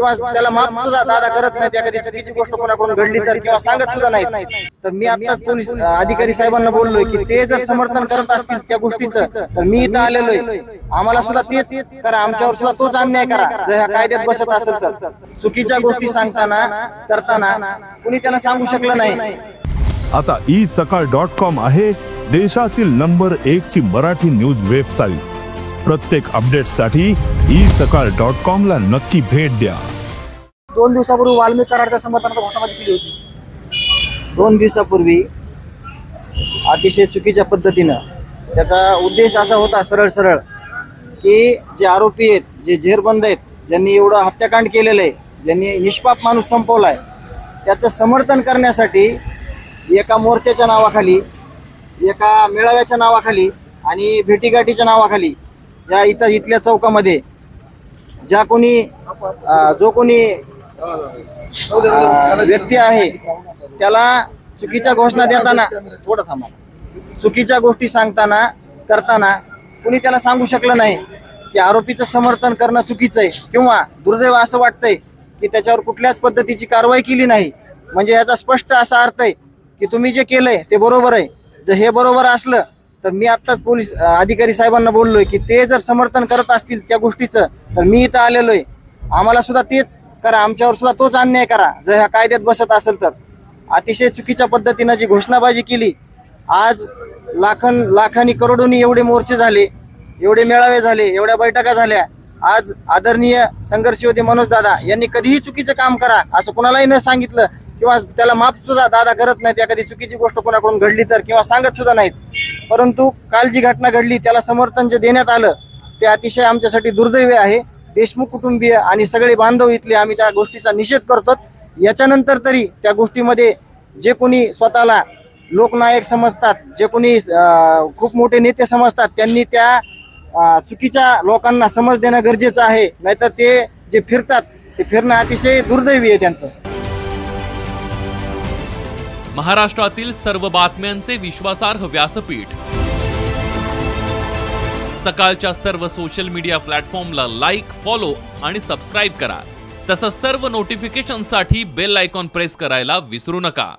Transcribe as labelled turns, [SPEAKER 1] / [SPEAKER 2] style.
[SPEAKER 1] किंवा त्याला माफ सुद्धा दादा करत नाहीत, एखादी चुकीची गोष्ट कोणाकडून घडली तर किंवा सांगत सुद्धा नाहीत, तर मी आता पोलीस अधिकारी साहेबांना बोललोय की ते जर समर्थन करत असतील त्या गोष्टीचं तर मी इथं आलेलोय, आम्हाला सुद्धा तेच करा, आमच्यावर सुद्धा तोच अन्याय करा जर ह्या कायद्यात बसत असेल तर. चुकीच्या गोष्टी सांगताना करताना कुणी त्यांना सांगू शकलं नाही.
[SPEAKER 2] आता isakal.com आहे देशातील नंबर 1 ची मराठी न्यूज वेबसाईट. प्रत्येक अपडेटसाठी isakal.com ला नक्की भेट द्या.
[SPEAKER 1] 2 दिवसापूर्वी वाल्मिक कराडच्या समर्थनार्थ घोषणाबाजी केली होती. 2 दिवसापूर्वी अतिशय चुकीच्या पद्धतीनं त्याचा उद्देश असा होता सरळ सरळ की जे आरोपी आहेत, जे जेरबंद आहेत, ज्यांनी एवढं हत्याकांड केलेलं आहे, ज्यांनी निष्पाप माणूस संपवलाय, त्याचं समर्थन करण्यासाठी एका मोर्चाच्या नावाखाली, एका मेळाव्याच्या नावाखाली आणि भेटीगाठीच्या नावाखाली या इथल्या चौकामध्ये जो कोणी व्यक्ती आहे त्याला चुकीच्या घोषणा देताना, थोडं थांबा, चुकीच्या गोष्टी सांगताना करताना कुणी त्याला सांगू शकलं नाही की आरोपीचं समर्थन करणं चुकीचं आहे, किंवा दुर्दैव असं वाटतंय की त्याच्यावर कुठल्याच पद्धतीची कारवाई केली नाही. म्हणजे याचा स्पष्ट असा अर्थ आहे की तुम्ही जे केलंय ते बरोबर आहे. जर हे बरोबर असलं तर मी आत्ताच पोलीस अधिकारी साहेबांना बोललोय की ते जर समर्थन करत असतील त्या गोष्टीचं तर मी इथं आलेलोय, आम्हाला सुद्धा तेच करा, आमच्यावर सुद्धा तोच अन्याय करा जर ह्या कायद्यात बसत असेल तर. अतिशय चुकीच्या पद्धतीनं जी घोषणाबाजी केली, आज लाखांनी करोडोनी एवढे मोर्चे झाले, एवढे मेळावे झाले, एवढ्या बैठका झाल्या. आज आदरणीय संघर्ष योद्धे मनोज दादा यांनी कधीही चुकीचं काम करा असं कोणालाही न सांगितलं किंवा त्याला माफ सुद्धा दादा करत नाहीत, एखादी चुकीची गोष्ट कोणाकडून घडली तर किंवा सांगत सुद्धा नाहीत. परंतु काल जी घटना घडली त्याला समर्थन जे देण्यात आलं ते अतिशय आमच्यासाठी दुर्दैवी आहे. देशमुख कुटुंबीय आणि सगळे बांधव इथले आम्ही त्या गोष्टीचा निषेध करतो. याच्यानंतर तरी त्या गोष्टीमध्ये जे कोणी स्वतःला लोकनायक समजतात, जे कोणी खूप मोठे नेते समजतात, त्यांनी त्या चुकीच्या लोकांना समज देणं गरजेचं आहे. नाहीतर ते जे फिरतात ते फिरणं अतिशय दुर्दैवी आहे त्यांचं.
[SPEAKER 3] महाराष्ट्रातील सर्व बातम्यांचे विश्वासार्ह व्यासपीठ सकाळच्या सर्व सोशल मीडिया प्लॅटफॉर्मला लाईक, फॉलो आणि सबस्क्राईब करा. तसंच सर्व नोटिफिकेशनसाठी बेल आयकॉन प्रेस करायला विसरू नका.